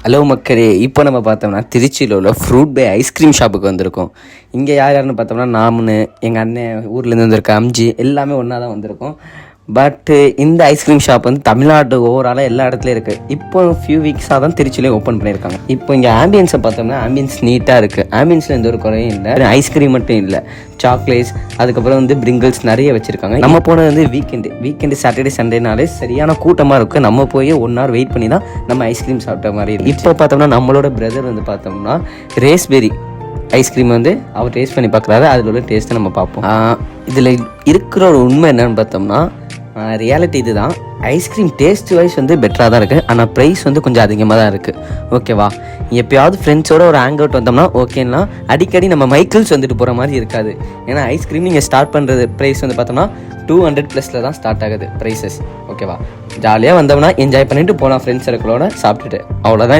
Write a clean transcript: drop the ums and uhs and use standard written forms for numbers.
Hello மக்களே, இப்போ நம்ம பார்த்தோம்னா திருச்சியில் உள்ள ஃப்ரூட் பை ஐஸ்கிரீம் ஷாப்புக்கு வந்திருக்கோம். இங்கே யாருன்னு பார்த்தோம்னா நாமனு எங்கள் அண்ணன் ஊர்லேருந்து வந்திருக்க அம்ஜி எல்லாமே ஒன்றா தான் வந்திருக்கோம். பட்டு இந்த ஐஸ்கிரீம் ஷாப் வந்து தமிழ்நாடு ஓவராலாக எல்லா இடத்துலையும் இருக்குது. இப்போ ஃபியூ வீக்ஸாக தான் திருச்சியிலே ஓப்பன் பண்ணியிருக்காங்க. இப்போ இங்கே ஆம்பியன்ஸை பார்த்தோம்னா ஆம்பியன்ஸ் நீட்டாக இருக்குது. ஆம்பியன்ஸில் எந்த ஒரு குறையும் இல்லை. ஐஸ்கிரீம் மட்டும் இல்லை, சாக்லேட்ஸ், அதுக்கப்புறம் வந்து பிரிங்கிள்ஸ் நிறைய வச்சுருக்காங்க. நம்ம போனது வந்து வீக்கெண்டு சாட்டர்டே சண்டேனாலே சரியான கூட்டமாக இருக்குது. நம்ம போய் 1 hour வெயிட் பண்ணி தான் நம்ம ஐஸ்கிரீம் சாப்பிட்ட மாதிரி இருக்குது. இப்போ பார்த்தோம்னா நம்மளோட பிரதர் வந்து பார்த்தோம்னா ரேஸ்பெரி ஐஸ்கிரீம் வந்து அவர் டேஸ்ட் பண்ணி பார்க்குறாரு. அதில் உள்ள டேஸ்ட்டை நம்ம பார்ப்போம். இதில் இருக்கிற ஒரு உண்மை என்னன்னு பார்த்தோம்னா ரியாலிட்டி இது தான். ஐஸ்கிரீம் டேஸ்ட் வைஸ் வந்து பெட்டராக தான் இருக்குது, ஆனால் ப்ரைஸ் வந்து கொஞ்சம் அதிகமாக தான் இருக்குது. ஓகேவா, எப்போயாவது ஃப்ரெண்ட்ஸோட ஒரு ஹேங் அவுட் வந்தோம்னா ஓகேன்னா அடிக்கடி நம்ம மைக்கிள்ஸ் வந்துட்டு போகிற மாதிரி இருக்காது. ஏன்னா ஐஸ்கிரீம் நீங்கள் ஸ்டார்ட் பண்ணுறது ப்ரைஸ் வந்து பார்த்தோம்னா 200+ தான் ஸ்டார்ட் ஆகுது ப்ரைஸஸ். ஓகேவா, ஜாலியாக வந்தோம்னா என்ஜாய் பண்ணிட்டு போகலாம் ஃப்ரெண்ட்ஸ் சர்க்கிளோட சாப்பிட்டுட்டு, அவ்வளோதான்.